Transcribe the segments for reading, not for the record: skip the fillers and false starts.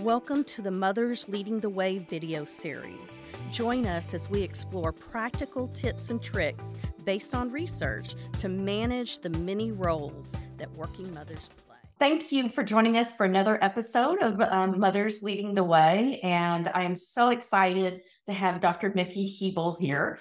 Welcome to the Mothers Leading the Way video series. Join us as we explore practical tips and tricks based on research to manage the many roles that working mothers play. Thank you for joining us for another episode of Mothers Leading the Way. And I am so excited to have Dr. Mikki Hebl here.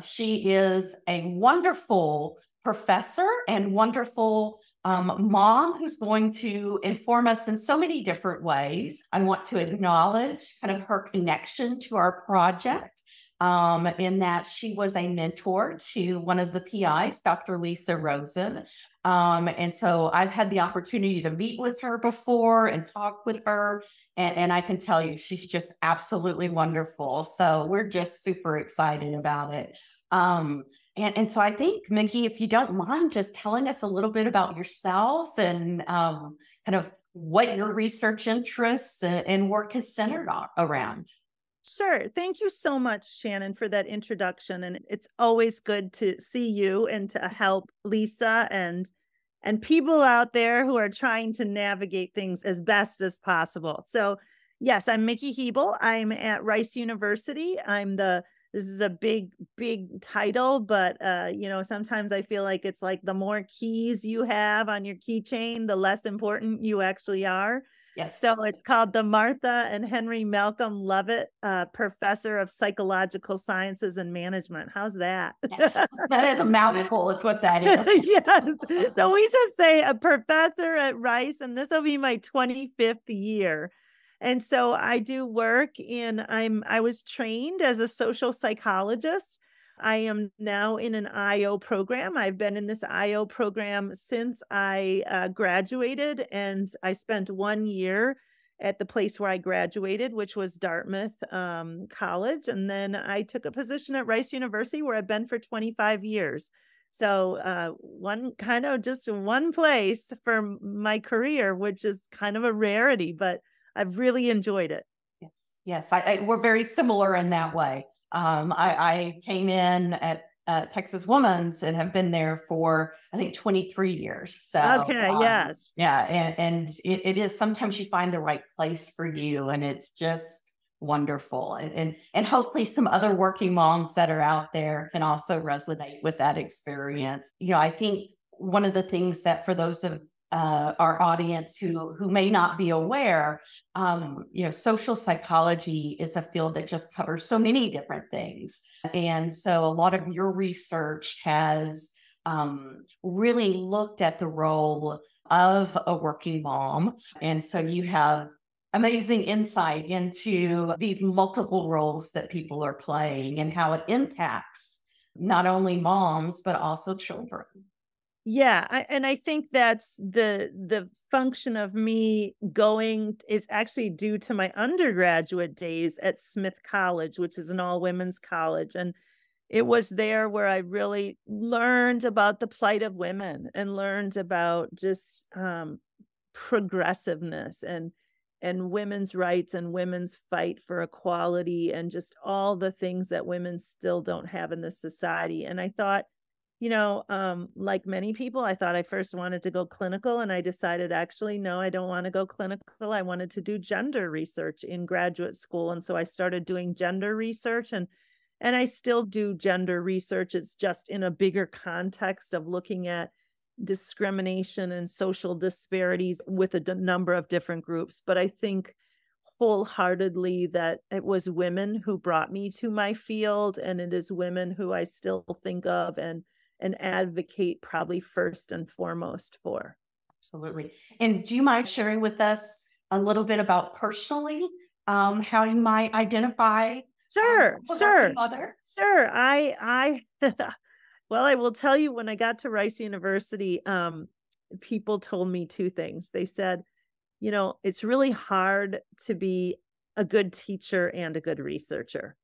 She is a wonderful professor and wonderful mom who's going to inform us in so many different ways. I want to acknowledge kind of her connection to our project. In that she was a mentor to one of the PIs, Dr. Lisa Rosen. And so I've had the opportunity to meet with her before and talk with her. And I can tell you, she's just absolutely wonderful. So we're just super excited about it. And so I think, Mikki, if you don't mind just telling us a little bit about yourself and kind of what your research interests and work is centered around. Sure. Thank you so much, Shannon, for that introduction. And it's always good to see you and to help Lisa and people out there who are trying to navigate things as best as possible. So, yes, I'm Mikki Hebl. I'm at Rice University. This is a big title, but sometimes I feel like it's like the more keys you have on your keychain, the less important you actually are. Yes. So it's called the Martha and Henry Malcolm Lovett Professor of Psychological Sciences and Management. How's that? Yes. That is a mouthful. It's what that is. Yes. So we just say a professor at Rice, and this will be my 25th year. And so I do work I was trained as a social psychologist. I am now in an IO program. I've been in this IO program since I graduated, and I spent 1 year at the place where I graduated, which was Dartmouth College. And then I took a position at Rice University where I've been for 25 years. So one place for my career, which is kind of a rarity, but I've really enjoyed it. Yes. We're very similar in that way. I came in at Texas Women's and have been there for, I think, 23 years. So, okay, yes. Yeah, and it is, sometimes you find the right place for you, and it's just wonderful. And hopefully some other working moms that are out there can also resonate with that experience. I think one of the things that for those of our audience who may not be aware, social psychology is a field that just covers so many different things. And so a lot of your research has really looked at the role of a working mom. And so you have amazing insight into these multiple roles that people are playing and how it impacts not only moms, but also children. Yeah. And I think that's the function of me going, it's actually due to my undergraduate days at Smith College, which is an all-women's college. And it was there where I really learned about the plight of women and learned about just progressiveness and women's rights and women's fight for equality and just all the things that women still don't have in this society. And I thought, like many people, I thought I first wanted to go clinical, and I decided actually, no, I don't want to go clinical. I wanted to do gender research in graduate school. And so I started doing gender research, and I still do gender research. It's just in a bigger context of looking at discrimination and social disparities with a number of different groups. But I think wholeheartedly that it was women who brought me to my field, and it is women who I still think of and advocate probably first and foremost for. Absolutely. And do you mind sharing with us a little bit about personally how you might identify? Sure. Mother? Sure. Well, I will tell you, when I got to Rice University, people told me two things. They said, it's really hard to be a good teacher and a good researcher.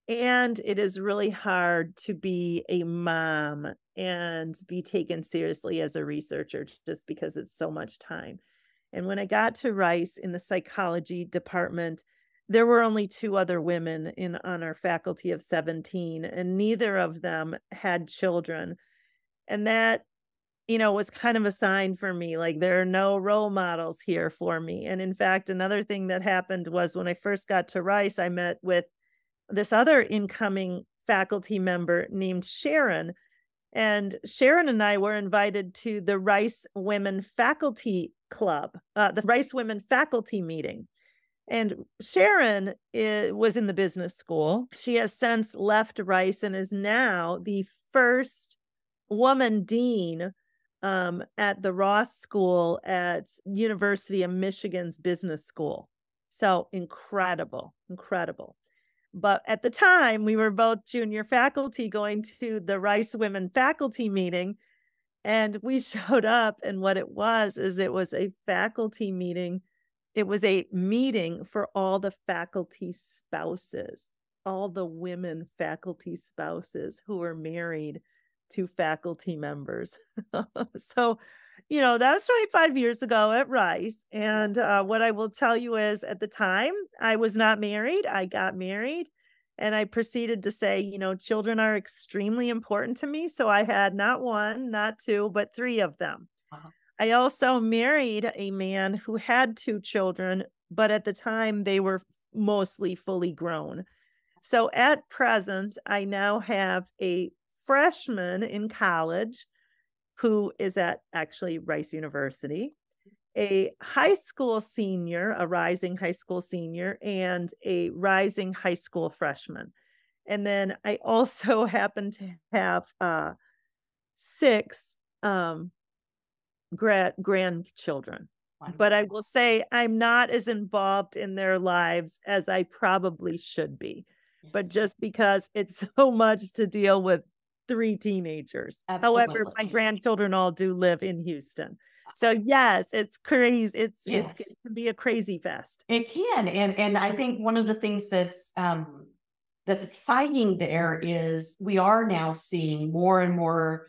And it is really hard to be a mom and be taken seriously as a researcher just because it's so much time. And when I got to Rice in the psychology department, there were only two other women on our faculty of 17, and neither of them had children. And that was kind of a sign for me, like there are no role models here for me. And in fact, another thing that happened was when I first got to Rice, I met with this other incoming faculty member named Sharon. And Sharon and I were invited to the Rice Women Faculty Club, the Rice Women Faculty Meeting. And Sharon was in the business school. She has since left Rice and is now the first woman dean at the Ross School at University of Michigan's Business School. So incredible, incredible. But at the time, we were both junior faculty going to the Rice Women Faculty Meeting. And we showed up, and what it was a faculty meeting. It was a meeting for all the faculty spouses, all the women faculty spouses who were married to faculty members. So, that was 25 years ago at Rice. And what I will tell you is at the time, I was not married. I got married. And I proceeded to say, children are extremely important to me. So I had not one, not two, but three of them. Uh-huh. I also married a man who had two children, but at the time they were mostly fully grown. So at present, I now have a freshman in college who is at actually Rice University, a high school senior, a rising high school senior, and a rising high school freshman. And then I also happen to have 6 grandchildren. Wow. But I will say I'm not as involved in their lives as I probably should be. Yes. But just because it's so much to deal with 3 teenagers. Absolutely. However, my grandchildren all do live in Houston. So yes, it's crazy. It can be a crazy fest. It can. And I think one of the things that's exciting there is we are now seeing more and more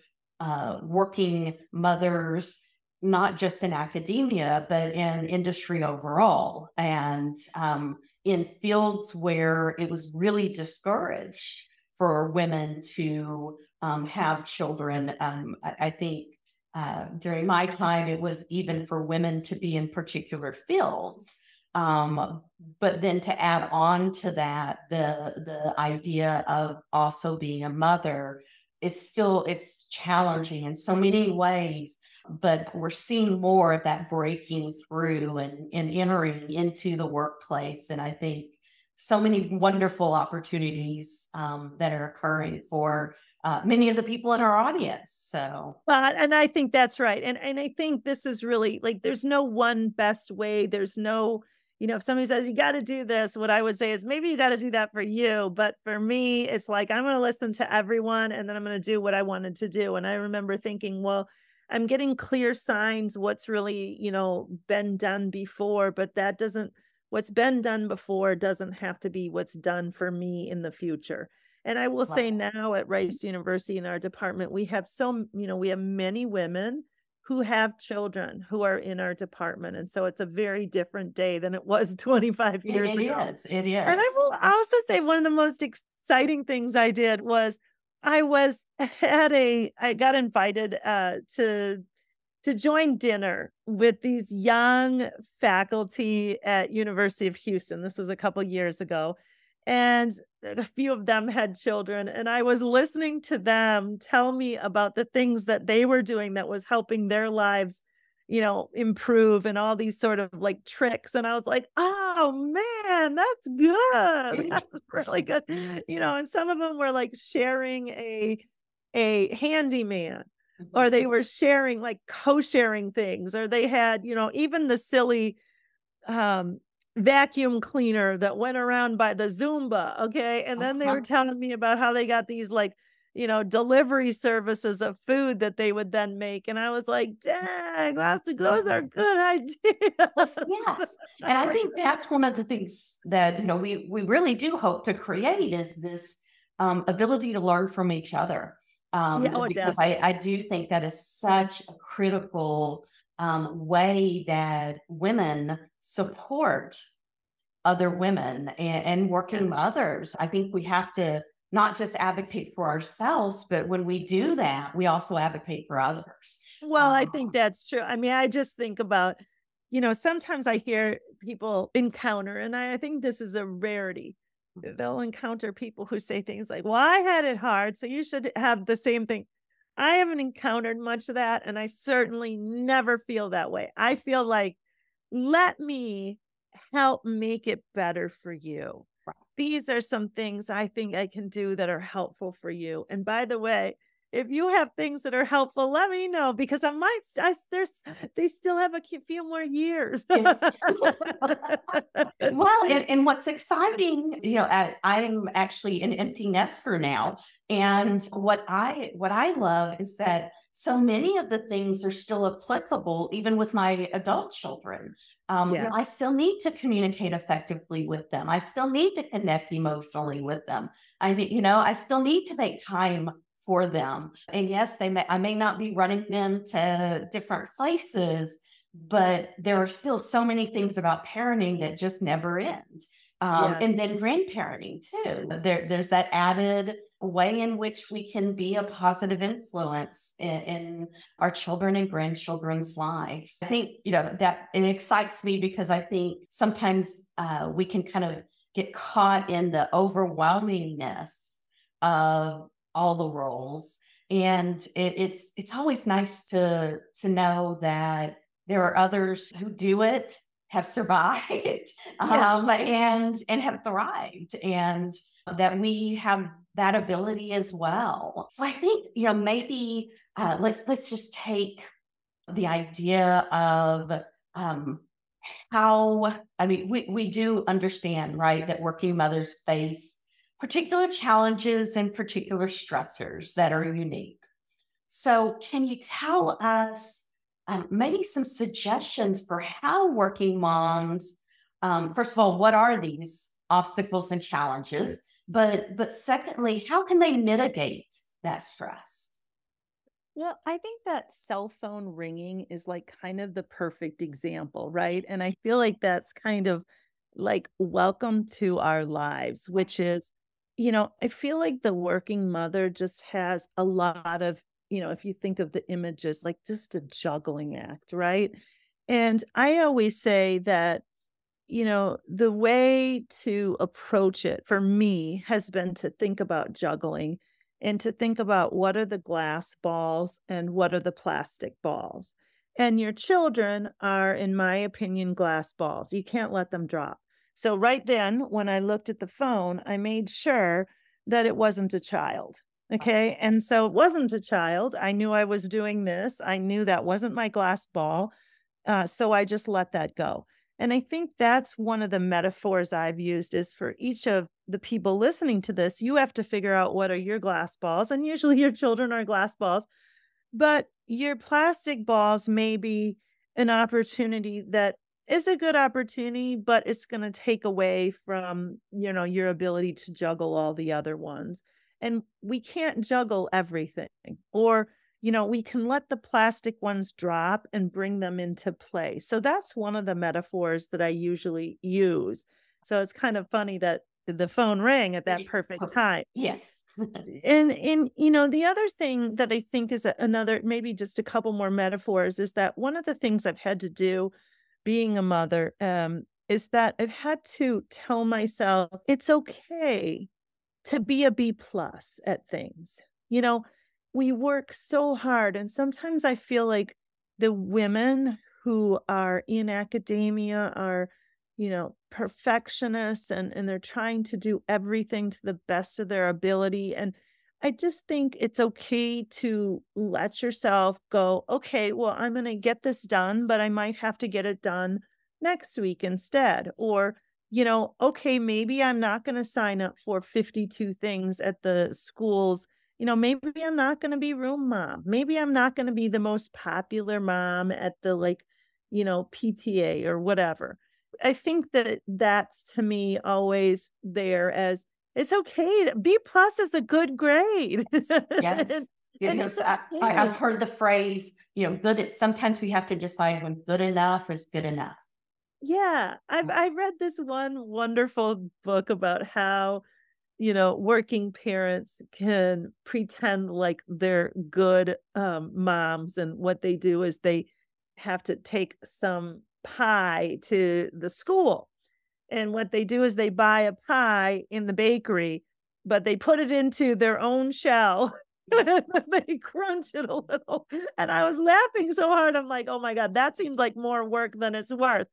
working mothers, not just in academia, but in industry overall, and in fields where it was really discouraged for women to have children. I think during my time, it was even for women to be in particular fields. But then to add on to that, the idea of also being a mother, it's challenging in so many ways, but we're seeing more of that breaking through and entering into the workplace. And I think so many wonderful opportunities that are occurring for many of the people in our audience. So, and I think that's right. And I think this is really like, there's no one best way. There's no, if somebody says you got to do this, what I would say is maybe you got to do that for you. But for me, it's like, I'm going to listen to everyone and then I'm going to do what I wanted to do. And I remember thinking, well, I'm getting clear signs what's really, been done before, but what's been done before doesn't have to be what's done for me in the future. And I will say now at Rice University in our department, we have we have many women who have children who are in our department. And so it's a very different day than it was 25 years ago. It is. And I will also say one of the most exciting things I did was I got invited to join dinner with these young faculty at University of Houston. This was a couple years ago. And a few of them had children, and I was listening to them tell me about the things that they were doing that was helping their lives, improve, and all these sort of like tricks. And I was like, oh man, that's good. That's really good. And some of them were like sharing a handyman, or they were sharing like co-sharing things, or they had, even the silly, vacuum cleaner that went around by the Zumba. Okay. And then they were telling me about how they got these like, delivery services of food that they would then make. And I was like, dang, those are good ideas. Yes. And I think that's one of the things that, we really do hope to create is this ability to learn from each other. Because I do think that is such a critical way that women support other women and working mothers. I think we have to not just advocate for ourselves, but when we do that, we also advocate for others. Well, I think that's true. I mean, I just think about, sometimes I hear people encounter, and I think this is a rarity. They'll encounter people who say things like, well, I had it hard, so you should have the same thing. I haven't encountered much of that, and I certainly never feel that way. I feel like, let me help make it better for you. Right. These are some things I think I can do that are helpful for you. And by the way, if you have things that are helpful, let me know, because they still have a few more years. Yes. Well, and what's exciting, I'm actually an empty nester now. And what I love is that so many of the things are still applicable, even with my adult children. Yeah. I still need to communicate effectively with them. I still need to connect emotionally with them. I still need to make time for them. And yes, I may not be running them to different places, but there are still so many things about parenting that just never end. And then grandparenting too. There's that added way in which we can be a positive influence in our children and grandchildren's lives. I think, that it excites me, because I think sometimes we can kind of get caught in the overwhelmingness of all the roles. And it's always nice to know that there are others who do it, have survived, and have thrived, and that we have that ability as well. So I think, maybe let's just take the idea of how, we do understand, right, that working mothers face particular challenges and particular stressors that are unique. So can you tell us maybe some suggestions for how working moms, first of all, what are these obstacles and challenges? But secondly, how can they mitigate that stress? Well, I think that cell phone ringing is like kind of the perfect example, right? And I feel like that's kind of like welcome to our lives, which is, I feel like the working mother just has a lot of, if you think of the images, like just a juggling act, right? And I always say that, the way to approach it for me has been to think about juggling and to think about what are the glass balls and what are the plastic balls. And your children are, in my opinion, glass balls. You can't let them drop. So right then, when I looked at the phone, I made sure that it wasn't a child. Okay. And so it wasn't a child. I knew I was doing this. I knew that wasn't my glass ball. So I just let that go. And I think that's one of the metaphors I've used is for each of the people listening to this, you have to figure out what are your glass balls. And usually your children are glass balls, but your plastic balls may be an opportunity that is a good opportunity, but it's going to take away from, your ability to juggle all the other ones. And we can't juggle everything, or we can let the plastic ones drop and bring them into play. So that's one of the metaphors that I usually use. So it's kind of funny that the phone rang at that perfect time. Yes. And the other thing that I think is another, maybe just a couple more metaphors, is that one of the things I've had to do being a mother is that I've had to tell myself it's okay to be a B+ at things. We work so hard, and sometimes I feel like the women who are in academia are, perfectionists, and they're trying to do everything to the best of their ability. And I just think it's okay to let yourself go, okay, well, I'm going to get this done, but I might have to get it done next week instead. Or, okay, maybe I'm not going to sign up for 52 things at the schools. Maybe I'm not going to be room mom. Maybe I'm not going to be the most popular mom at the PTA or whatever. I think that that's, to me, always there as it's okay. B+ is a good grade. Yes. I've heard the phrase, good. Sometimes we have to decide when good enough is good enough. Yeah. I read this one wonderful book about how working parents can pretend like they're good moms, and what they do is they have to take some pie to the school. And what they do is they buy a pie in the bakery, but they put it into their own shell. They crunch it a little. And I was laughing so hard. I'm like, oh my God, that seems like more work than it's worth.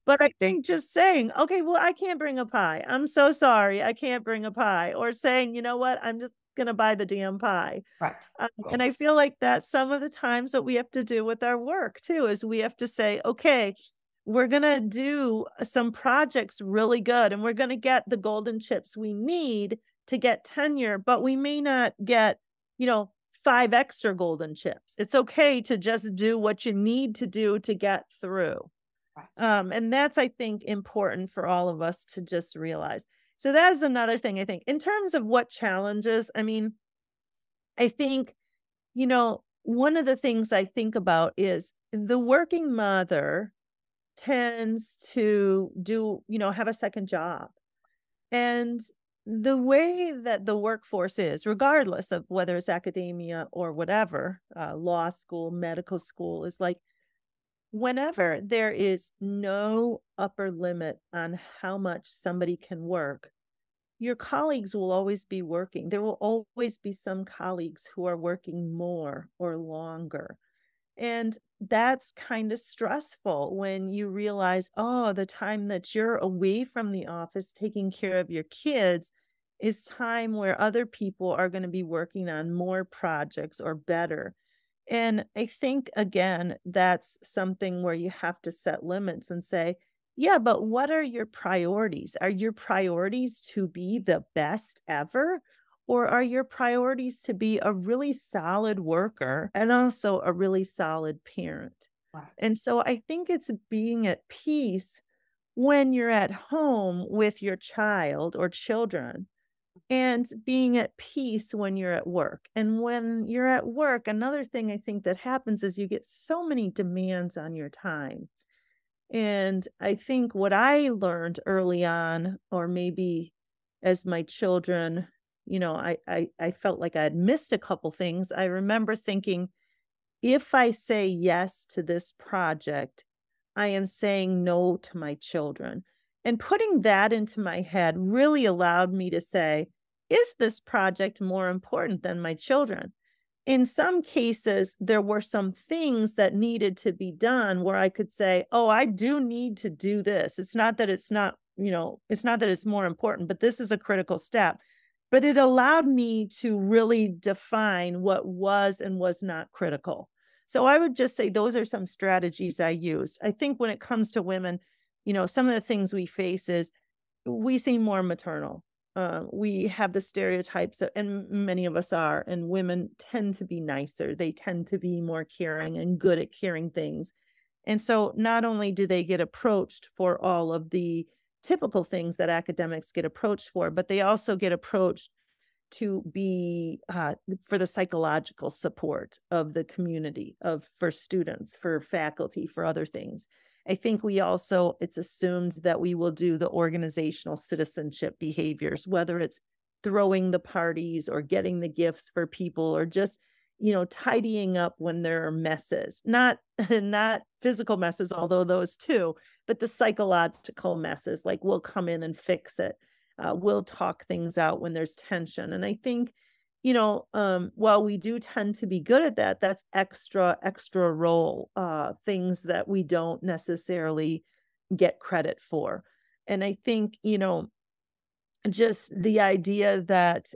But I think just saying, okay, well, I can't bring a pie. I'm so sorry. I can't bring a pie. Or saying, you know what? I'm just going to buy the damn pie. Right. And I feel like that's some of the times what we have to do with our work too, is we have to say, okay, we're going to do some projects really good, and we're going to get the golden chips we need to get tenure, but we may not get, 5 extra golden chips. It's okay to just do what you need to do to get through. Right. And that's, I think, important for all of us to just realize. So that is another thing, I think, in terms of what challenges. I mean, I think, one of the things I think about is the working mother tends to do, have a second job. And the way that the workforce is, regardless of whether it's academia or whatever, law school, medical school, is like, whenever there is no upper limit on how much somebody can work, your colleagues will always be working. There will always be some colleagues who are working more or longer. And that's kind of stressful when you realize, oh, the time that you're away from the office taking care of your kids is time where other people are going to be working on more projects or better. And I think, again, that's something where you have to set limits and say, yeah, but what are your priorities? Are your priorities to be the best ever? Or are your priorities to be a really solid worker and also a really solid parent? Wow. And so I think it's being at peace when you're at home with your child or children, and being at peace when you're at work. And when you're at work, another thing I think that happens is you get so many demands on your time. And I think what I learned early on, or maybe as my children, I felt like I had missed a couple things. I remember thinking, if I say yes to this project, I am saying no to my children. And putting that into my head really allowed me to say, is this project more important than my children? In some cases, there were some things that needed to be done where I could say, oh, I do need to do this. It's not that it's not, it's not that it's more important, but this is a critical step. But it allowed me to really define what was and was not critical. So I would just say those are some strategies I use. I think when it comes to women, some of the things we face is we seem more maternal. We have the stereotypes, and many of us are, and women tend to be nicer. They tend to be more caring and good at caring things. And so not only do they get approached for all of the typical things that academics get approached for, but they also get approached to be for the psychological support of the community, for students, for faculty, for other things. I think it's assumed that we will do the organizational citizenship behaviors, whether it's throwing the parties or getting the gifts for people, or just, tidying up when there are messes, not physical messes, although those too, but the psychological messes, like we'll come in and fix it. We'll talk things out when there's tension. And I think, while we do tend to be good at that, that's extra role, things that we don't necessarily get credit for. And I think, just the idea that,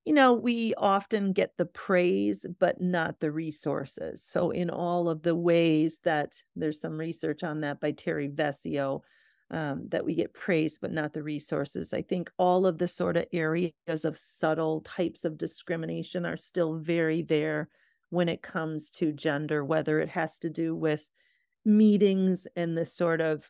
we often get the praise, but not the resources. So in all of the ways that there's some research on that by Terry Vesio, that we get praise, but not the resources. I think all of the sort of areas of subtle types of discrimination are still very there when it comes to gender, whether it has to do with meetings and the sort of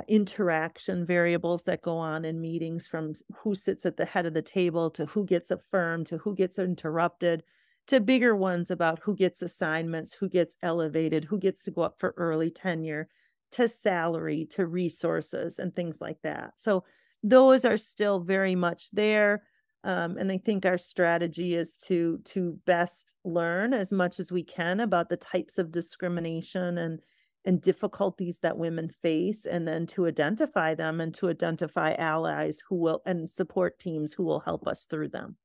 interaction variables that go on in meetings, from who sits at the head of the table to who gets affirmed to who gets interrupted, to bigger ones about who gets assignments, who gets elevated, who gets to go up for early tenure, to salary, to resources and things like that. So those are still very much there. And I think our strategy is to best learn as much as we can about the types of discrimination and difficulties that women face, and then to identify them and to identify allies who will, and support teams who will help us through them.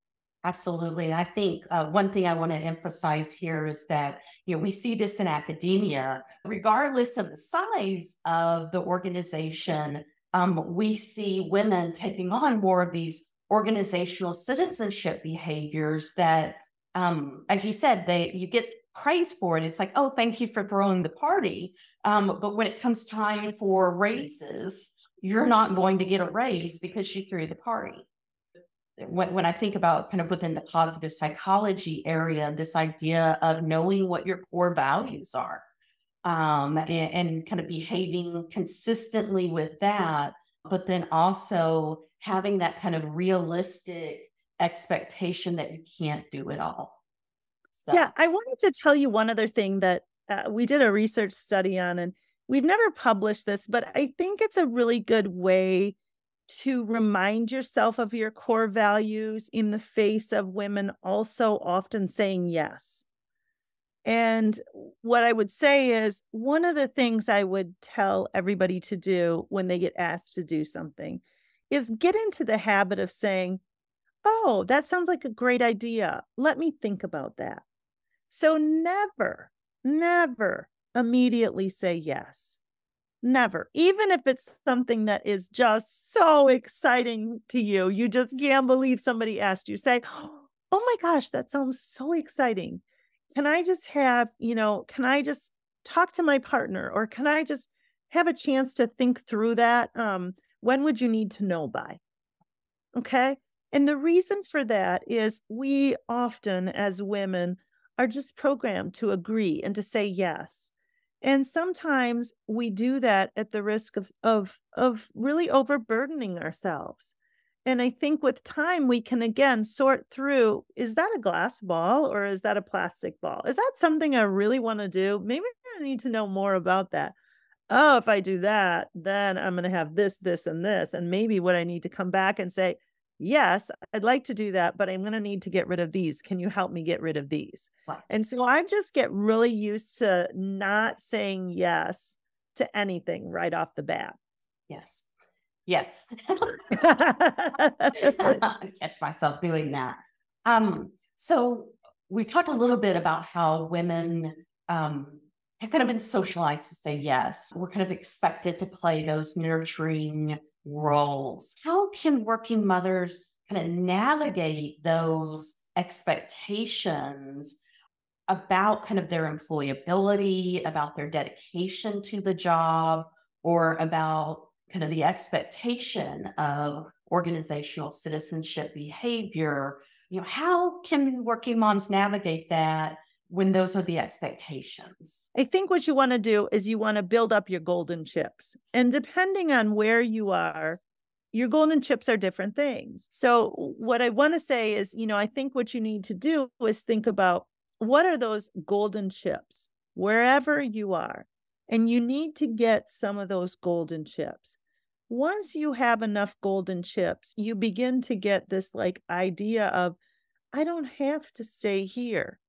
Absolutely. And I think one thing I want to emphasize here is that, we see this in academia, regardless of the size of the organization. We see women taking on more of these organizational citizenship behaviors that, as you said, you get praise for it. It's like, oh, thank you for throwing the party. But when it comes time for raises, you're not going to get a raise because you threw the party. When I think about kind of within the positive psychology area, this idea of knowing what your core values are, and kind of behaving consistently with that, but then also having that kind of realistic expectation that you can't do it all. So. Yeah, I wanted to tell you one other thing that we did a research study on, and we've never published this, but I think it's a really good way to remind yourself of your core values in the face of women also often saying yes. And what I would say is, one of the things I would tell everybody to do when they get asked to do something is get into the habit of saying, oh, that sounds like a great idea. Let me think about that. So never, never immediately say yes. Never. Even if it's something that is just so exciting to you, you just can't believe somebody asked you, say, oh my gosh, that sounds so exciting. Can I just have, can I just talk to my partner, or can I just have a chance to think through that? When would you need to know by? Okay. And the reason for that is we often, as women, are just programmed to agree and to say yes. And sometimes we do that at the risk of really overburdening ourselves. And I think with time, we can again sort through, is that a glass ball or is that a plastic ball? Is that something I really want to do? Maybe I need to know more about that. Oh, if I do that, then I'm going to have this, this, and this. And maybe what I need to come back and say, yes, I'd like to do that, but I'm going to need to get rid of these. Can you help me get rid of these? Wow. And so I just get really used to not saying yes to anything right off the bat. Yes. Yes. I catch myself doing that. So we talked a little bit about how women have kind of been socialized to say yes. We're kind of expected to play those nurturing roles. How can working mothers kind of navigate those expectations about kind of their employability, about their dedication to the job, or about kind of the expectation of organizational citizenship behavior? How can working moms navigate that when those are the expectations? I think what you want to do is you want to build up your golden chips. And depending on where you are, your golden chips are different things. So what I want to say is, I think what you need to do is think about, what are those golden chips wherever you are? And you need to get some of those golden chips. Once you have enough golden chips, you begin to get this idea of, I don't have to stay here.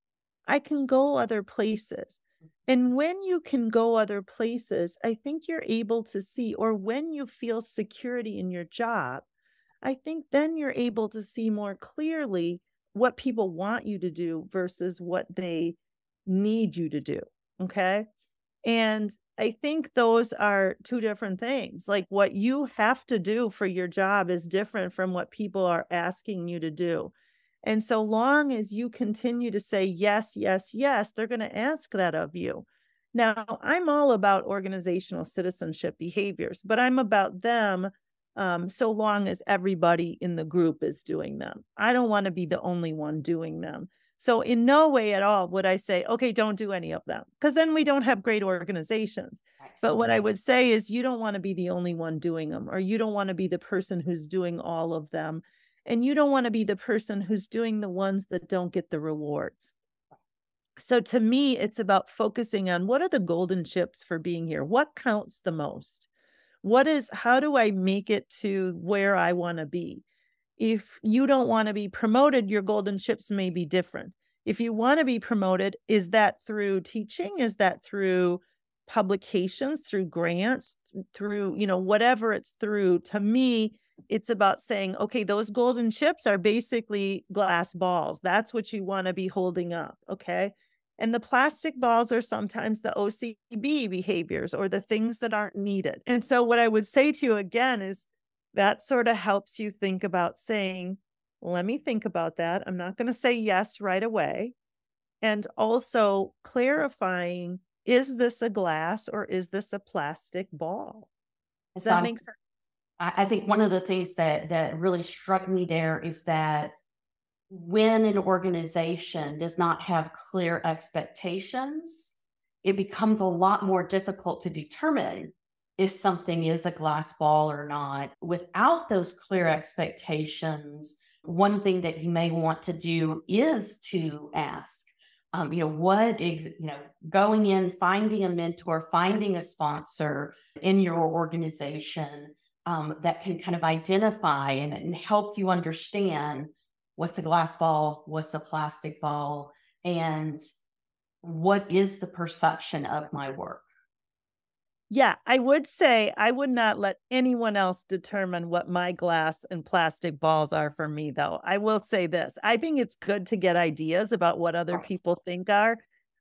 I can go other places. And when you can go other places, I think you're able to see, or when you feel security in your job, I think then you're able to see more clearly what people want you to do versus what they need you to do. Okay. And I think those are two different things. Like, what you have to do for your job is different from what people are asking you to do. And so long as you continue to say yes, yes, yes, they're going to ask that of you. Now, I'm all about organizational citizenship behaviors, but I'm about them so long as everybody in the group is doing them. I don't want to be the only one doing them. So in no way at all would I say, okay, don't do any of them, because then we don't have great organizations. But what I would say is, you don't want to be the only one doing them, or you don't want to be the person who's doing all of them. And you don't want to be the person who's doing the ones that don't get the rewards. So to me, it's about focusing on, what are the golden chips for being here? What counts the most? how do I make it to where I want to be? If you don't want to be promoted, your golden chips may be different. If you want to be promoted, is that through teaching? Is that through publications, through grants, through, whatever it's through? To me, it's about saying, okay, those golden chips are basically glass balls. That's what you want to be holding up. Okay. And the plastic balls are sometimes the OCB behaviors or the things that aren't needed. And so what I would say to you again is that sort of helps you think about saying, let me think about that. I'm not going to say yes right away. And also clarifying, is this a glass or is this a plastic ball? Does that make sense? I think one of the things that really struck me there is that when an organization does not have clear expectations, it becomes a lot more difficult to determine if something is a glass ball or not. Without those clear expectations, one thing that you may want to do is to ask, what is, going in, finding a mentor, finding a sponsor in your organization that can kind of identify and help you understand what's the glass ball, what's the plastic ball, and what is the perception of my work. Yeah, I would say I would not let anyone else determine what my glass and plastic balls are for me, though. I will say this. I think it's good to get ideas about what other people think are,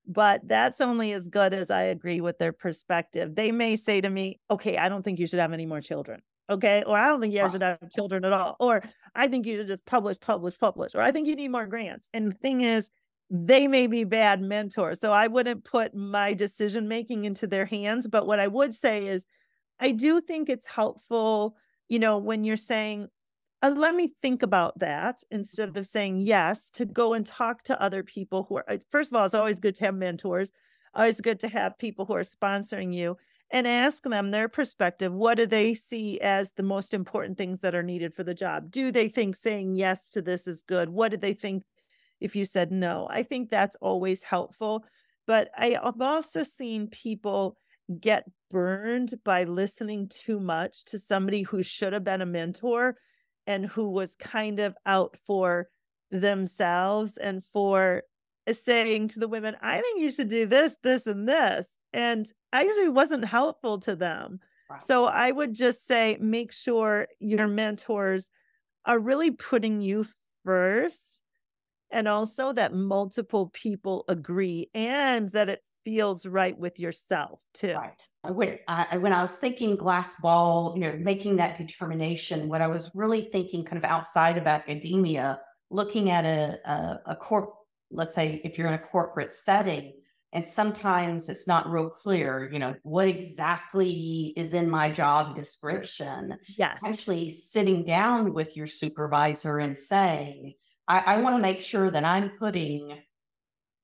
but that's only as good as I agree with their perspective. They may say to me, okay, I don't think you should have any more children. Okay. Or I don't think you should have children at all. Or I think you should just publish. Or I think you need more grants. And the thing is, they may be bad mentors. So I wouldn't put my decision-making into their hands. But what I would say is, I do think it's helpful, when you're saying, let me think about that, instead of saying yes, to go and talk to other people who are, first of all, it's always good to have mentors. Always good to have people who are sponsoring you and ask them their perspective. What do they see as the most important things that are needed for the job? Do they think saying yes to this is good? What do they think if you said no? I think that's always helpful. But I've also seen people get burned by listening too much to somebody who should have been a mentor and who was kind of out for themselves and for saying to the women, I think you should do this, this, and this. And actually wasn't helpful to them. Wow. So I would just say, make sure your mentors are really putting you first, and also that multiple people agree and that it feels right with yourself too. Right. When I was thinking glass ball, making that determination, what I was really thinking kind of outside of academia, looking at a let's say if you're in a corporate setting, and sometimes it's not real clear, what exactly is in my job description. Yes. Actually sitting down with your supervisor and saying, I want to make sure that I'm putting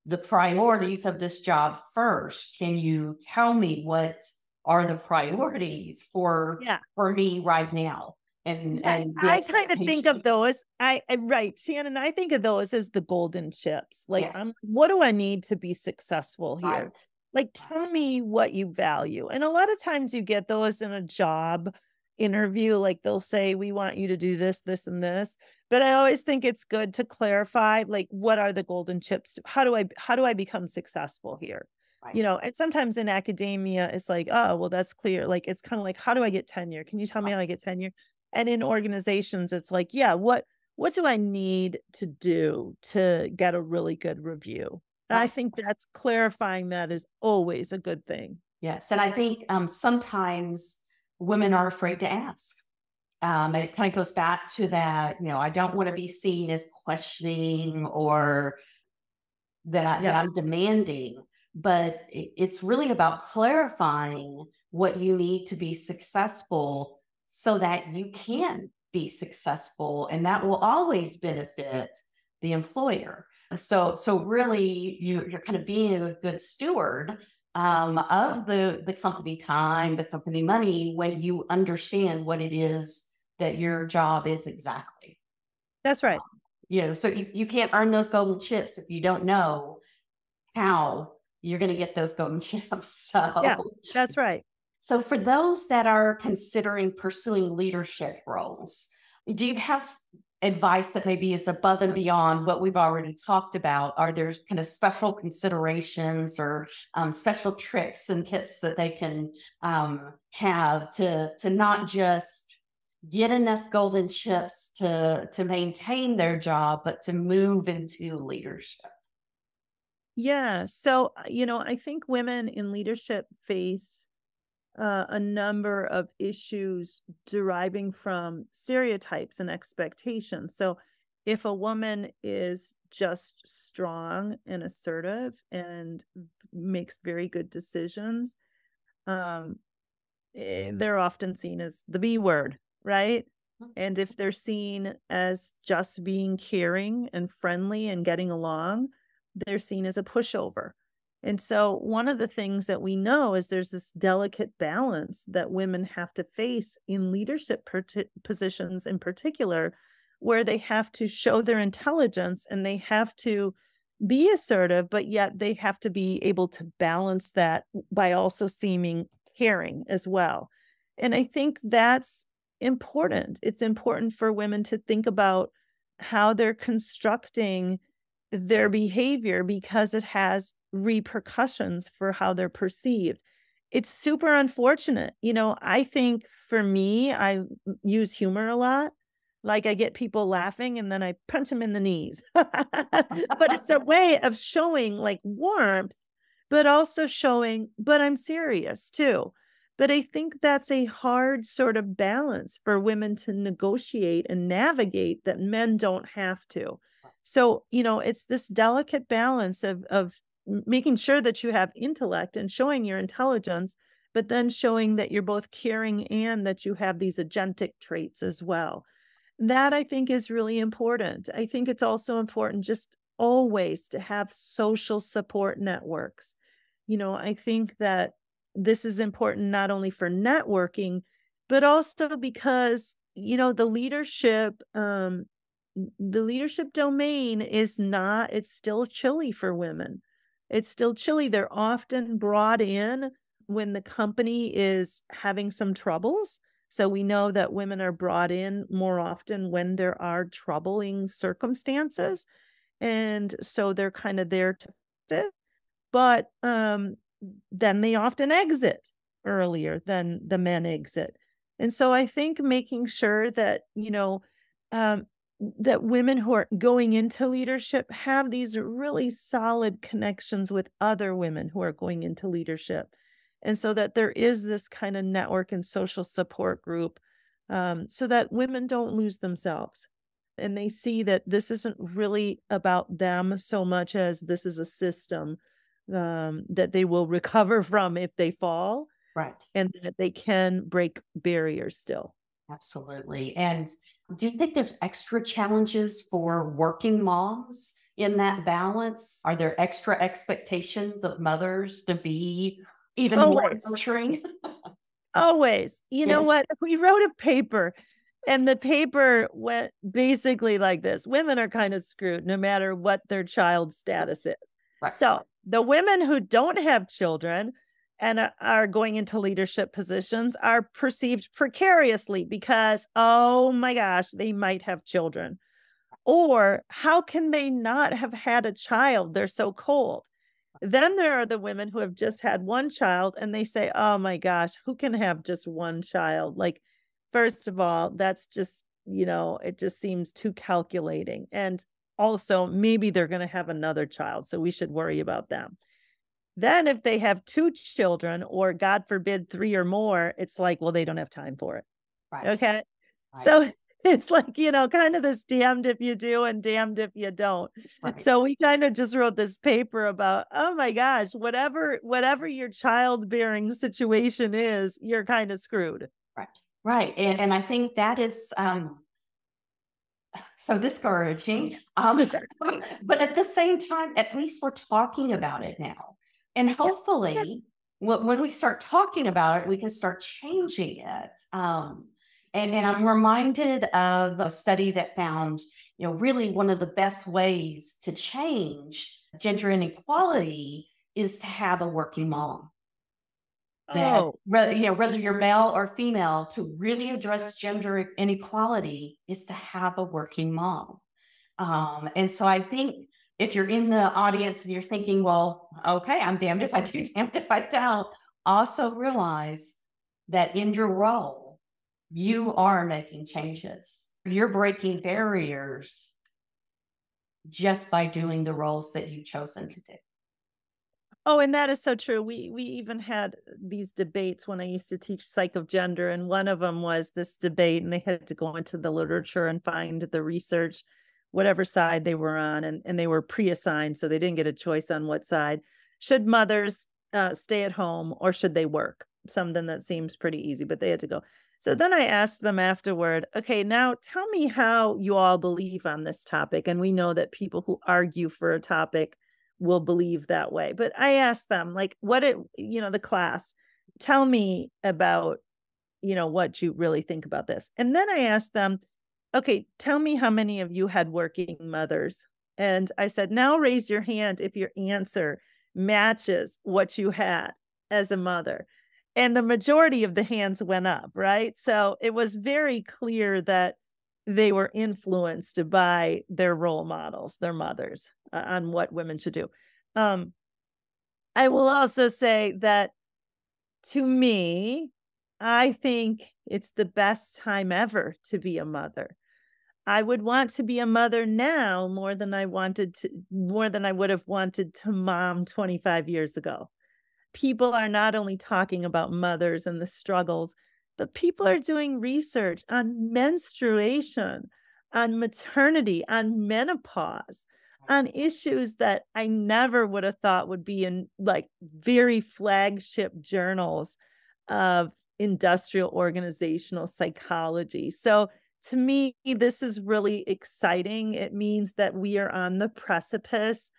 the priorities of this job first. Can you tell me what are the priorities for me right now? And I kind of think of those. Right, Shannon. I think of those as the golden chips. Like, what do I need to be successful here? Right. Like, tell me what you value. And a lot of times you get those in a job interview. Like, they'll say, we want you to do this, this, and this. But I always think it's good to clarify, like, what are the golden chips? How do I become successful here? Right. And sometimes in academia, it's like, oh, well, that's clear. Like, it's kind of like, how do I get tenure? Can you tell me how I get tenure? And in organizations, it's like, what do I need to do to get a really good review? And I think that's clarifying that is always a good thing. Yes. And I think sometimes women are afraid to ask. It kind of goes back to that, I don't want to be seen as questioning or that I'm demanding, but it's really about clarifying what you need to be successful so that you can be successful, and that will always benefit the employer. So really you're kind of being a good steward of the company time, the company money, when you understand what it is that your job is exactly. That's right. So you can't earn those golden chips if you don't know how you're going to get those golden chips. So yeah, that's right. So for those that are considering pursuing leadership roles, do you have advice that maybe is above and beyond what we've already talked about? Are there kind of special considerations or special tricks and tips that they can have to not just get enough golden chips to maintain their job, but to move into leadership? Yeah. So, I think women in leadership face a number of issues deriving from stereotypes and expectations. So, if a woman is just strong and assertive and makes very good decisions, they're often seen as the B word, right? And if they're seen as just being caring and friendly and getting along, they're seen as a pushover. And so one of the things that we know is there's this delicate balance that women have to face in leadership positions in particular, where they have to show their intelligence and they have to be assertive, but yet they have to be able to balance that by also seeming caring as well. And I think that's important. It's important for women to think about how they're constructing their behavior because it has repercussions for how they're perceived. It's super unfortunate. I think for me, I use humor a lot. Like I get people laughing and then I punch them in the knees. But it's a way of showing like warmth, but also showing, but I'm serious too. But I think that's a hard sort of balance for women to negotiate and navigate that men don't have to. So, it's this delicate balance of making sure that you have intellect and showing your intelligence, but then showing that you're both caring and that you have these agentic traits as well. That I think is really important. I think it's also important just always to have social support networks. I think that this is important not only for networking, but also because, the leadership domain it's still chilly for women. It's still chilly. They're often brought in when the company is having some troubles. So we know that women are brought in more often when there are troubling circumstances. And so they're kind of there to fix it. But then they often exit earlier than the men exit. And so I think making sure that, that women who are going into leadership have these really solid connections with other women who are going into leadership. And so that there is this kind of network and social support group so that women don't lose themselves. And they see that this isn't really about them so much as this is a system that they will recover from if they fall. Right. And that they can break barriers still. Absolutely. And do you think there's extra challenges for working moms in that balance? Are there extra expectations of mothers to be even more nurturing? Always. You know what? We wrote a paper and the paper went basically like this. Women are kind of screwed no matter what their child status is. Right. So the women who don't have children and are going into leadership positions are perceived precariously because, oh my gosh, they might have children. Or how can they not have had a child? They're so cold. Then there are the women who have just had one child and they say, oh my gosh, who can have just one child? Like, first of all, that's just, it just seems too calculating. And also, maybe they're going to have another child, so we should worry about them. Then if they have 2 children or God forbid 3 or more, it's like, well, they don't have time for it. Right. Okay. Right. So it's like, kind of this damned if you do and damned if you don't. Right. So we kind of just wrote this paper about, oh my gosh, whatever your childbearing situation is, you're kind of screwed. Right. Right. And I think that is so discouraging. But at the same time, at least we're talking about it now. And hopefully when we start talking about it, we can start changing it. And I'm reminded of a study that found, really one of the best ways to change gender inequality is to have a working mom. that Oh, whether you're male or female, to really address gender inequality is to have a working mom. And so I think if you're in the audience and you're thinking, well, okay, I'm damned if I do, damned if I don't, also realize that in your role, you are making changes. You're breaking barriers just by doing the roles that you've chosen to do. oh, and that is so true. We even had these debates when I used to teach psych of gender, and one of them was this debate, and they had to go into the literature and find the research, whatever side they were on, and they were pre-assigned, so they didn't get a choice on what side. Should mothers stay at home or should they work? Something that seems pretty easy, but they had to go. So then I asked them afterward, okay, now tell me how you all believe on this topic. And we know that people who argue for a topic will believe that way. But I asked them, like, the class, tell me about, what you really think about this. And then I asked them, okay, tell me how many of you had working mothers. And I said, now raise your hand if your answer matches what you had as a mother. And the majority of the hands went up, right? So it was very clear that they were influenced by their role models, their mothers, on what women should do. I will also say that, to me, I think it's the best time ever to be a mother. I would want to be a mother now more than I would have wanted to mom 25 years ago. People are not only talking about mothers and the struggles, but people are doing research on menstruation, on maternity, on menopause, on issues that I never would have thought would be in like very flagship journals of industrial organizational psychology. So to me, this is really exciting. It means that we are on the precipice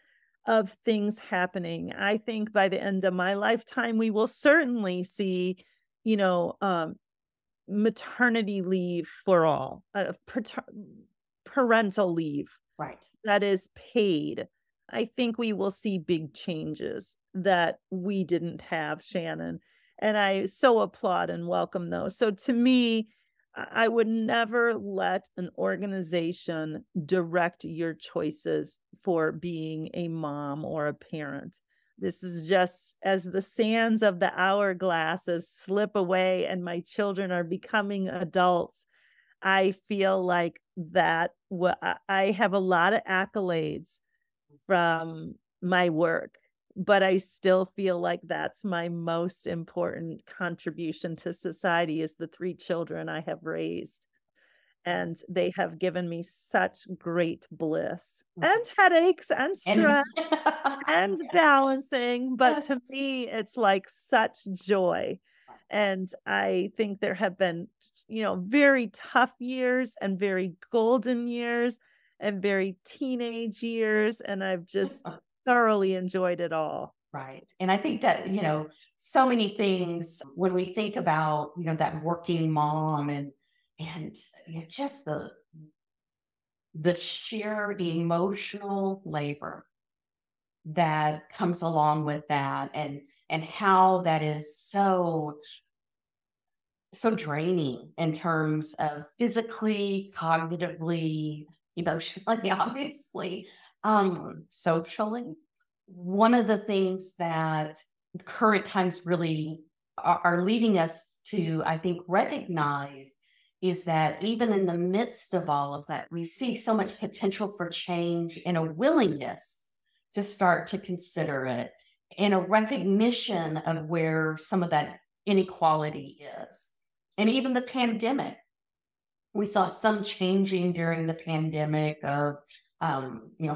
of things happening. I think by the end of my lifetime, we will certainly see, maternity leave for all, parental leave, Right, that is paid. I think we will see big changes that we didn't have, Shannon. And I so applaud and welcome those. So to me, I would never let an organization direct your choices for being a mom or a parent. This is just as the sands of the hourglasses slip away and my children are becoming adults. I feel like that I have a lot of accolades from my work, but I still feel like that's my most important contribution to society is the 3 children I have raised. And they have given me such great bliss and headaches and stress and balancing. But to me, it's like such joy. And I think there have been, very tough years and very golden years and very teenage years. And I've just thoroughly enjoyed it all. right. And I think that, so many things when we think about, that working mom and just the sheer emotional labor that comes along with that and how that is so draining in terms of physically, cognitively, emotionally, obviously, socially. One of the things that current times really are leading us to, I think, recognize is that even in the midst of all of that, we see so much potential for change and a willingness to start to consider it and a recognition of where some of that inequality is. And even the pandemic, we saw some changing during the pandemic of,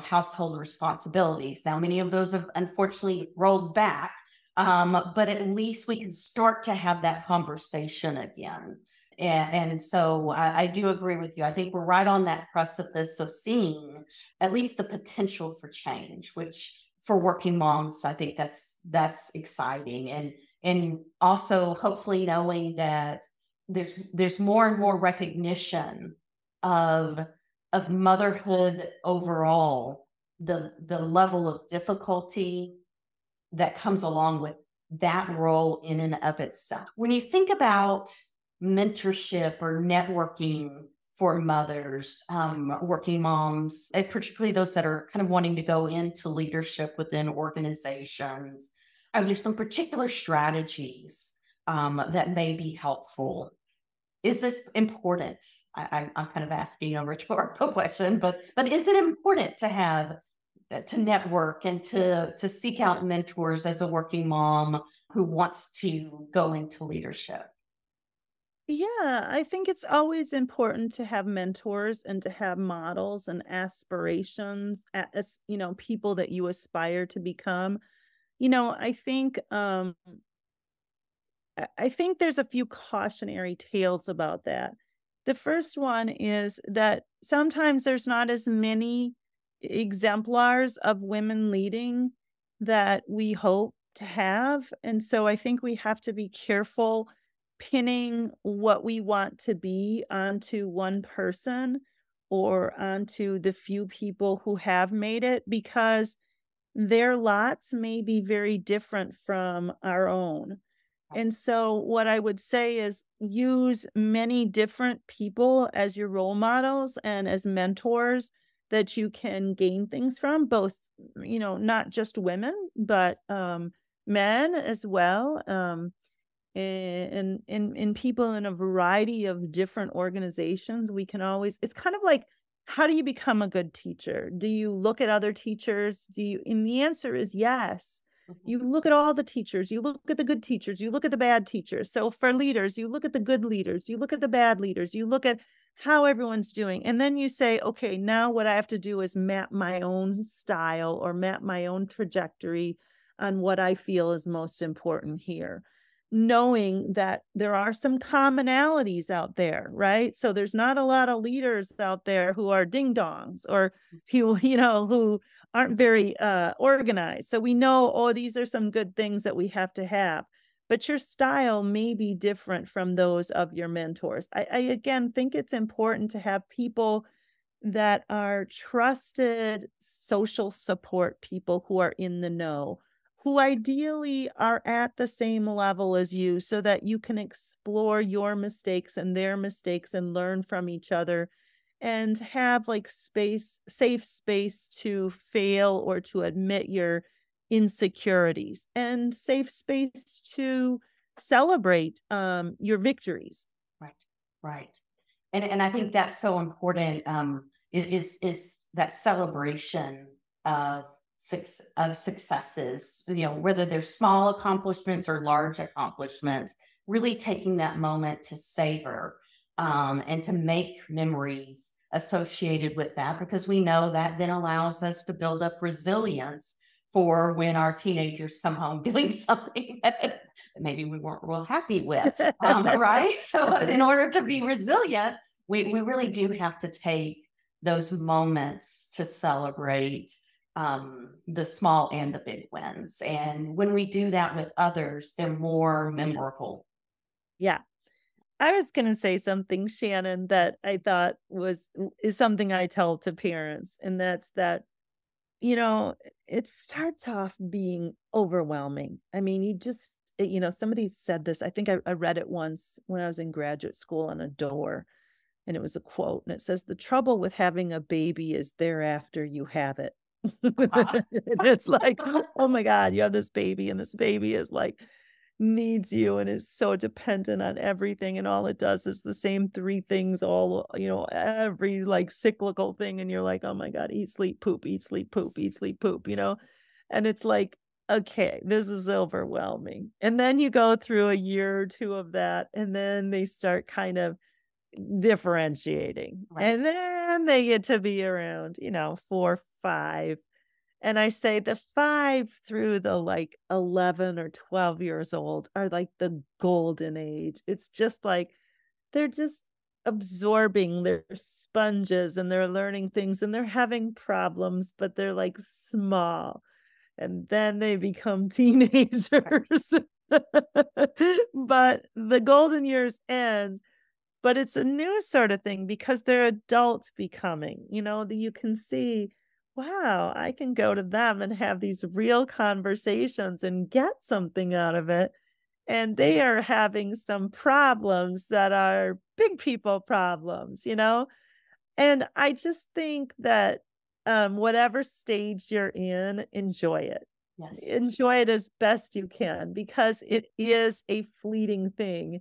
household responsibilities. Now, many of those have unfortunately rolled back, but at least we can start to have that conversation again. And so I do agree with you. I think we're right on that precipice of seeing at least the potential for change, which for working moms, I think that's exciting. And also hopefully knowing that there's more and more recognition of motherhood overall, the level of difficulty that comes along with that role in and of itself. When you think about mentorship or networking for mothers, working moms, and particularly those that are kind of wanting to go into leadership within organizations, are there some particular strategies that may be helpful? Is this important? I'm kind of asking a rhetorical question, but is it important to have to network and to seek out mentors as a working mom who wants to go into leadership? Yeah, I think it's always important to have mentors and to have models and aspirations as, people that you aspire to become. I think I think there's a few cautionary tales about that. The first one is that sometimes there's not as many exemplars of women leading that we hope to have. And so I think we have to be careful pinning what we want to be onto one person or onto the few people who have made it, because their lots may be very different from our own. And so what I would say is use many different people as your role models and as mentors that you can gain things from, both, not just women, but men as well. And people in a variety of different organizations. We can always, it's kind of like, how do you become a good teacher? Do you look at other teachers? And the answer is yes. You look at all the teachers, you look at the good teachers, you look at the bad teachers. So for leaders, you look at the good leaders, you look at the bad leaders, you look at how everyone's doing. And then you say, okay, now what I have to do is map my own style or map my own trajectory on what I feel is most important here, knowing that there are some commonalities out there, right? So there's not a lot of leaders out there who are ding dongs or who aren't very organized. So we know, oh, these are some good things that we have to have. But your style may be different from those of your mentors. I again think it's important to have people that are trusted social support people who are in the know, who ideally are at the same level as you, so that you can explore your mistakes and their mistakes and learn from each other and have like safe space to fail or to admit your insecurities, and safe space to celebrate your victories. Right. And I think that's so important. Is that celebration of successes, whether they're small accomplishments or large accomplishments, really taking that moment to savor and to make memories associated with that, because we know that then allows us to build up resilience for when our teenagers come home doing something that maybe we weren't real happy with, right? So in order to be resilient, we really do have to take those moments to celebrate the small and the big wins. And when we do that with others, they're more memorable. Yeah. I was going to say something, Shannon, that I thought is something I tell to parents. And that's that, it starts off being overwhelming. I mean, you just, somebody said this, I think I read it once when I was in graduate school on a door, and it was a quote, and it says, "The trouble with having a baby is thereafter you have it." It's like, oh my God, you have this baby, and this baby is like, needs you and is so dependent on everything, and all it does is the same three things, all every like cyclical thing, and you're like, oh my God, eat, sleep, poop, eat, sleep, poop, eat, sleep, poop, and it's like, okay, this is overwhelming. And then you go through a year or two of that, and then they start kind of differentiating, right. And then they get to be around 4, 5. And I say the 5 through the like 11 or 12 years old are like the golden age. It's just like they're just absorbing, they're sponges, and they're learning things, and they're having problems, but they're like small. And then they become teenagers. But the golden years end. But it's a new sort of thing because they're adult becoming, you can see wow, I can go to them and have these real conversations and get something out of it. And they are having some problems that are big people problems, And I just think that whatever stage you're in, enjoy it. Yes. Enjoy it as best you can, because it is a fleeting thing.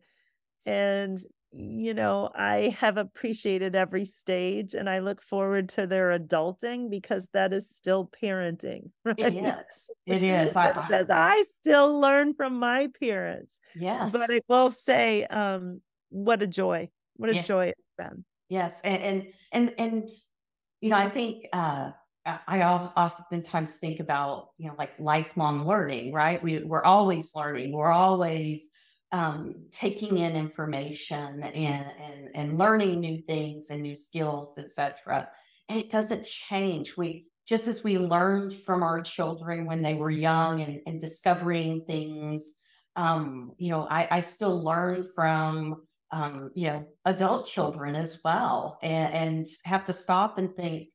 And, I have appreciated every stage, and I look forward to their adulting, because that is still parenting, right? It is. It is. Because I still learn from my parents. Yes. But I will say, what a joy. What a Yes. joy it's been. Yes. And I think I oftentimes think about, like lifelong learning, right? We're always learning. We're always taking in information and learning new things and new skills, etc. And it doesn't change. Just as we learned from our children when they were young and discovering things, I still learn from adult children as well, and have to stop and think,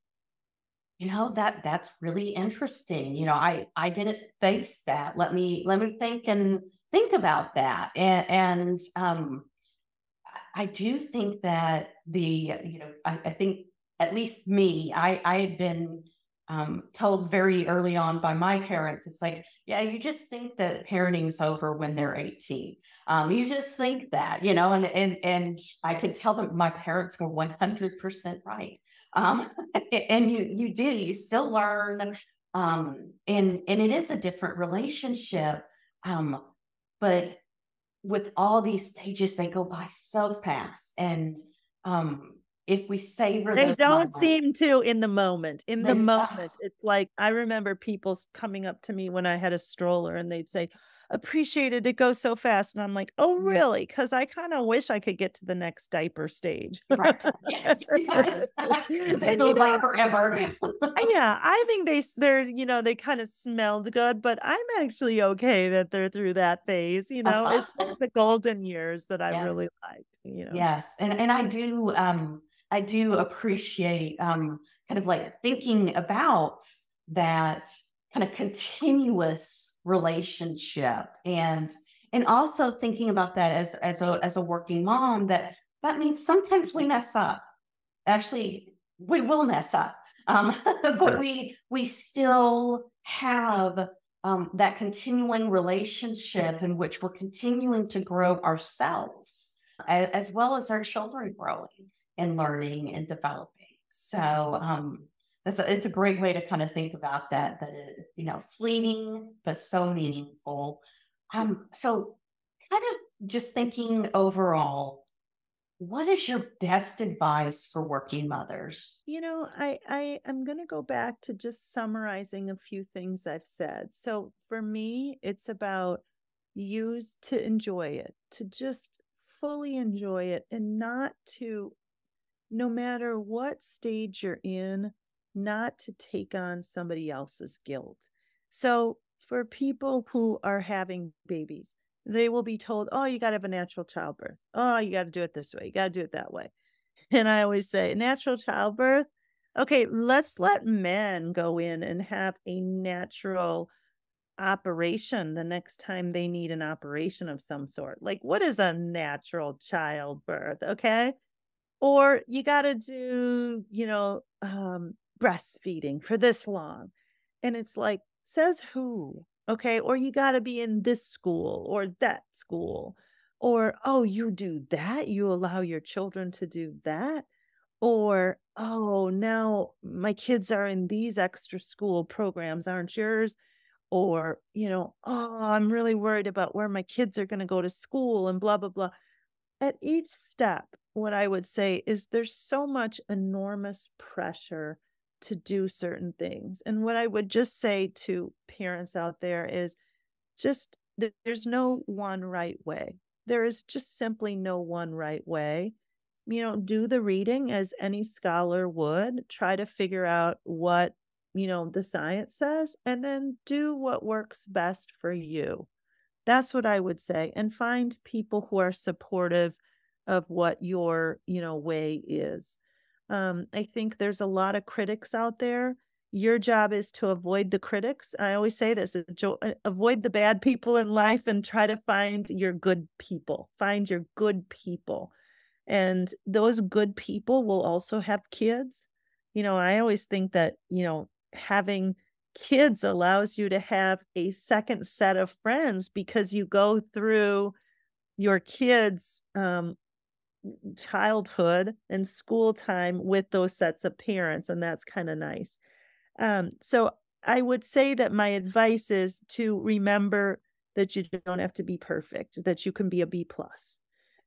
that's really interesting. I didn't face that. Let me think about that. And I do think that I think, at least me, I had been told very early on by my parents, it's like, yeah, you just think that parenting's over when they're 18. You just think that, and I could tell them my parents were 100% right. And you still learn, and it is a different relationship. But with all these stages, they go by so fast. And if we savor they those don't moments, seem to in the moment. It's like, I remember people coming up to me when I had a stroller, and they'd say, appreciated, it goes so fast. And I'm like, oh, really? Because I kind of wish I could get to the next diaper stage. right? Yes. They go by forever. Yeah, I think they're they kind of smelled good, but I'm actually okay that they're through that phase. It's the golden years that I really liked. Yes, and I do appreciate kind of like thinking about that kind of continuous relationship, and also thinking about that as a working mom, that means sometimes we mess up. Actually, we will mess up, but we still have that continuing relationship in which we're continuing to grow ourselves, as well as our children growing and learning and developing. So it's a great way to kind of think about that fleeting but so meaningful. So kind of just thinking overall, what is your best advice for working mothers? I am going to go back to just summarizing a few things I've said. So for me, it's about use to enjoy it, to just fully enjoy it, and not to, no matter what stage you're in, not to take on somebody else's guilt. So for people who are having babies, they will be told, oh, you got to have a natural childbirth. Oh, you got to do it this way. You got to do it that way. And I always say, natural childbirth. Okay, let's let men go in and have a natural operation the next time they need an operation of some sort. Like, what is a natural childbirth? Okay. Or you got to do, breastfeeding for this long. And it's like, says who? Okay. Or you got to be in this school or that school. Or, oh, you do that? You allow your children to do that? Or, oh, now my kids are in these extra school programs, aren't yours? Or, oh, I'm really worried about where my kids are going to go to school and blah, blah, blah. At each step, what I would say is there's so much enormous pressure to do certain things. And what I would just say to parents out there is just there's no one right way. There is just simply no one right way. Do the reading as any scholar would, try to figure out what, the science says, and then do what works best for you. That's what I would say. And find people who are supportive of what your, way is. I think there's a lot of critics out there, Your job is to avoid the critics. I always say this, avoid the bad people in life and try to find your good people. Find your good people. And those good people will also have kids. I always think that, having kids allows you to have a second set of friends because you go through your kids' childhood and school time with those sets of parents. And that's kind of nice. So I would say that my advice is to remember that you don't have to be perfect, that you can be a B+,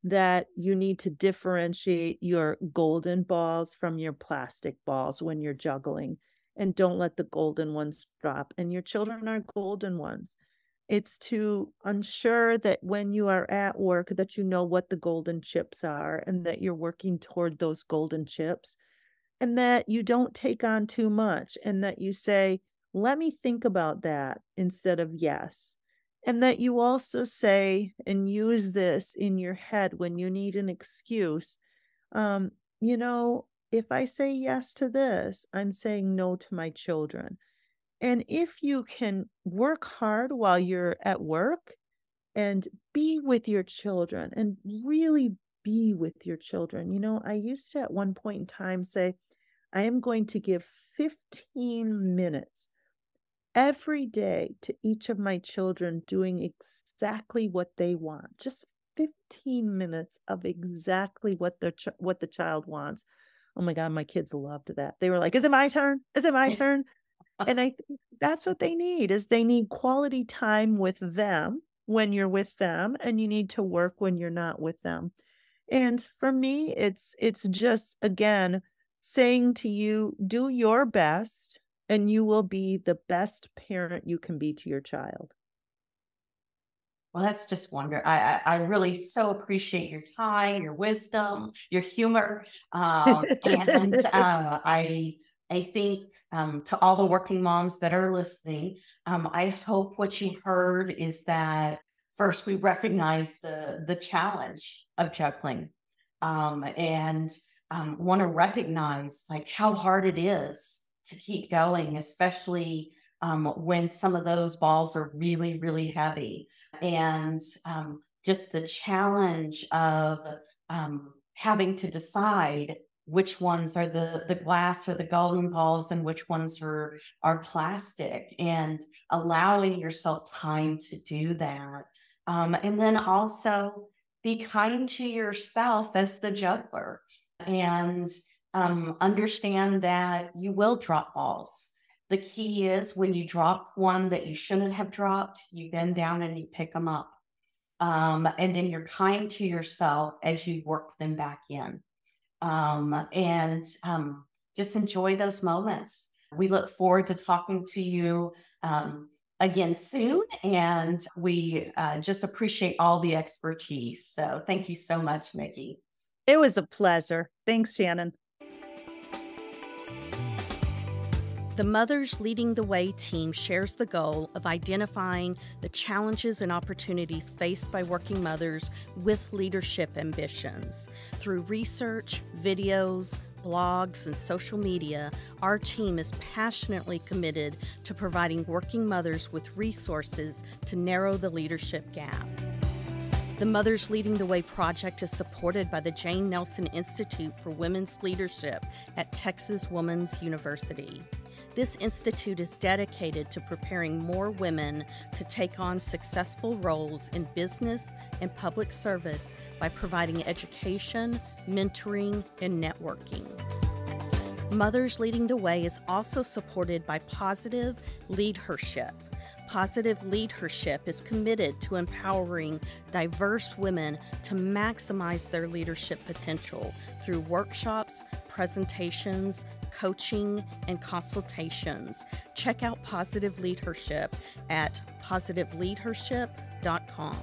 that you need to differentiate your golden balls from your plastic balls when you're juggling, and don't let the golden ones drop. And your children are golden ones. It's to ensure that when you are at work, that you know what the golden chips are and that you're working toward those golden chips, and that you don't take on too much, and that you say, let me think about that instead of yes. And that you also say and use this in your head when you need an excuse. If I say yes to this, I'm saying no to my children. And if you can work hard while you're at work and be with your children and really be with your children. I used to at one point in time say, I am going to give 15 minutes every day to each of my children doing exactly what they want. Just 15 minutes of exactly what the child wants. Oh my God, my kids loved that. They were like, is it my turn? Is it my turn? And I think that's what they need, is they need quality time with them when you're with them, and you need to work when you're not with them. And for me, it's just, again, saying to you, do your best and you will be the best parent you can be to your child. Well, that's just wonderful. I really so appreciate your time, your wisdom, your humor. And I think to all the working moms that are listening, I hope what you've heard is that first we recognize the challenge of juggling, and want to recognize like how hard it is to keep going, especially when some of those balls are really, really heavy. And just the challenge of having to decide which ones are the glass or the golden balls and which ones are plastic, and allowing yourself time to do that. And then also be kind to yourself as the juggler, and understand that you will drop balls. The key is when you drop one that you shouldn't have dropped, you bend down and you pick them up. And then you're kind to yourself as you work them back in. And just enjoy those moments. We look forward to talking to you again soon. And we just appreciate all the expertise. So thank you so much, Mikki. It was a pleasure. Thanks, Shannon. The Mothers Leading the Way team shares the goal of identifying the challenges and opportunities faced by working mothers with leadership ambitions. Through research, videos, blogs, and social media, our team is passionately committed to providing working mothers with resources to narrow the leadership gap. The Mothers Leading the Way project is supported by the Jane Nelson Institute for Women's Leadership at Texas Women's University. This institute is dedicated to preparing more women to take on successful roles in business and public service by providing education, mentoring, and networking. Mothers Leading the Way is also supported by Positive Leadership. Positive Leadership is committed to empowering diverse women to maximize their leadership potential through workshops, presentations, coaching, and consultations. Check out Positive Leadership at positiveleadership.com.